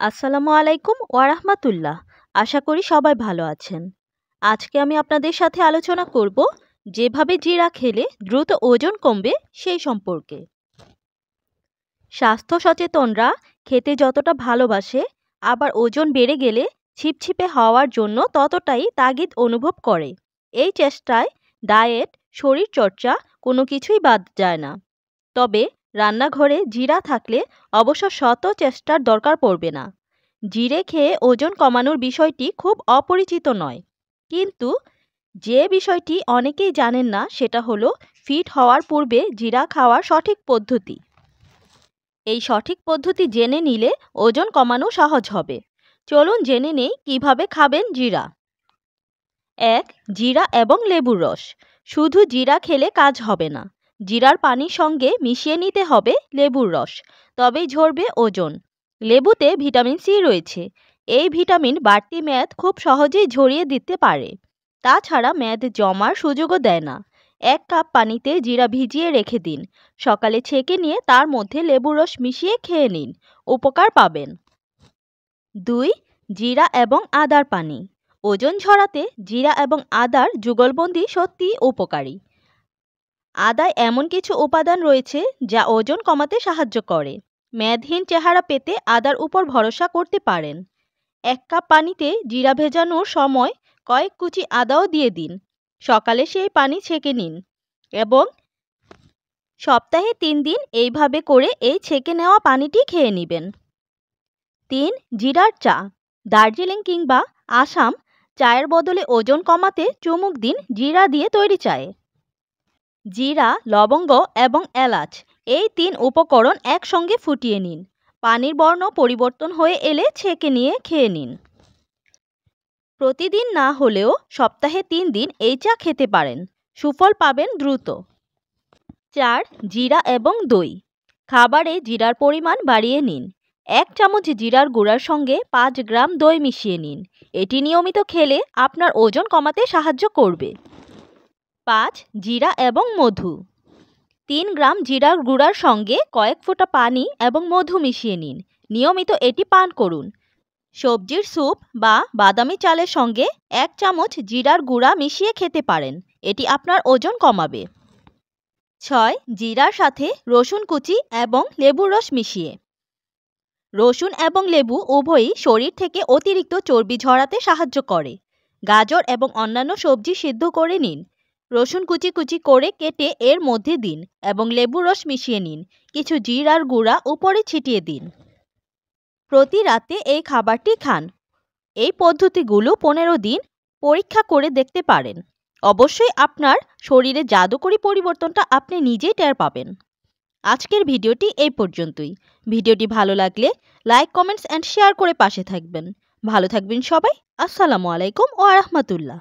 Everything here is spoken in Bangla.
আসসালামু আলাইকুম ওয়া রাহমাতুল্লাহ। আশা করি সবাই ভালো আছেন। আজকে আমি আপনাদের সাথে আলোচনা করব যেভাবে জিরা খেলে দ্রুত ওজন কমবে সেই সম্পর্কে। স্বাস্থ্য সচেতনরা খেতে যতটা ভালোবাসে, আবার ওজন বেড়ে গেলে ছিপছিপে হওয়ার জন্য ততটাই তাগিদ অনুভব করে। এই চেষ্টায় ডায়েট, শরীরচর্চা কোনো কিছুই বাদ যায় না। তবে রান্নাঘরে জিরা থাকলে অবশ্য শত চেষ্টার দরকার পড়বে না। জিরে খেয়ে ওজন কমানোর বিষয়টি খুব অপরিচিত নয়, কিন্তু যে বিষয়টি অনেকেই জানেন না সেটা হলো ফিট হওয়ার পূর্বে জিরা খাওয়ার সঠিক পদ্ধতি। এই সঠিক পদ্ধতি জেনে নিলে ওজন কমানো সহজ হবে। চলুন জেনে নেই কিভাবে খাবেন জিরা। ১. জিরা এবং লেবুর রস। শুধু জিরা খেলে কাজ হবে না, জিরার পানির সঙ্গে মিশিয়ে নিতে হবে লেবুর রস, তবেই ঝরবে ওজন। লেবুতে ভিটামিন সি রয়েছে। এই ভিটামিন বাড়তি মেদ খুব সহজেই ঝরিয়ে দিতে পারে। তাছাড়া মেদ জমার সুযোগও দেয় না। 1 কাপ পানিতে জিরা ভিজিয়ে রেখে দিন। সকালে ছেঁকে নিয়ে তার মধ্যে লেবুর রস মিশিয়ে খেয়ে নিন, উপকার পাবেন। 2. জিরা এবং আদার পানি। ওজন ঝরাতে জিরা এবং আদার যুগলবন্দি সত্যিই উপকারী। আদায় এমন কিছু উপাদান রয়েছে যা ওজন কমাতে সাহায্য করে। মেদহীন চেহারা পেতে আদার উপর ভরসা করতে পারেন। 1 কাপ পানিতে জিরা ভেজানোর সময় কয়েক কুচি আদাও দিয়ে দিন। সকালে সেই পানি ছেঁকে নিন এবং সপ্তাহে 3 দিন এইভাবে করে এই ছেঁকে নেওয়া পানিটি খেয়ে নেবেন। 3. জিরার চা। দার্জিলিং কিংবা আসাম চায়ের বদলে ওজন কমাতে চুমুক দিন জিরা দিয়ে তৈরি চায়ে। জিরা, লবঙ্গ এবং এলাচ এই 3 উপকরণ একসঙ্গে ফুটিয়ে নিন। পানির বর্ণ পরিবর্তন হয়ে এলে ছেঁকে নিয়ে খেয়ে নিন। প্রতিদিন না হলেও সপ্তাহে 3 দিন এই চা খেতে পারেন, সুফল পাবেন দ্রুত। 4. জিরা এবং দই। খাবারে জিরার পরিমাণ বাড়িয়ে নিন। 1 চামচ জিরার গুঁড়ার সঙ্গে 5 গ্রাম দই মিশিয়ে নিন। এটি নিয়মিত খেলে আপনার ওজন কমাতে সাহায্য করবে। 5. জিরা এবং মধু। 3 গ্রাম জিরার গুঁড়ার সঙ্গে কয়েক ফোঁটা পানি এবং মধু মিশিয়ে নিন। নিয়মিত এটি পান করুন। সবজির স্যুপ বা বাদামি চালের সঙ্গে 1 চামচ জিরার গুঁড়া মিশিয়ে খেতে পারেন, এটি আপনার ওজন কমাবে। 6. জিরার সাথে রসুন কুচি এবং লেবুর রস মিশিয়ে। রসুন এবং লেবু উভয়ই শরীর থেকে অতিরিক্ত চর্বি ঝরাতে সাহায্য করে। গাজর এবং অন্যান্য সবজি সিদ্ধ করে নিন। রসুন কুচি কুচি করে কেটে এর মধ্যে দিন এবং লেবুর রস মিশিয়ে নিন। কিছু জিরার গুঁড়া উপরে ছিটিয়ে দিন। প্রতি রাতে এই খাবারটি খান। এই পদ্ধতিগুলো 15 দিন পরীক্ষা করে দেখতে পারেন। অবশ্যই আপনার শরীরে জাদুকরি পরিবর্তনটা আপনি নিজেই টের পাবেন। আজকের ভিডিওটি এই পর্যন্তই। ভিডিওটি ভালো লাগলে লাইক, কমেন্টস অ্যান্ড শেয়ার করে পাশে থাকবেন। ভালো থাকবেন সবাই। আসসালামু আলাইকুম ওয়া রাহমাতুল্লাহ।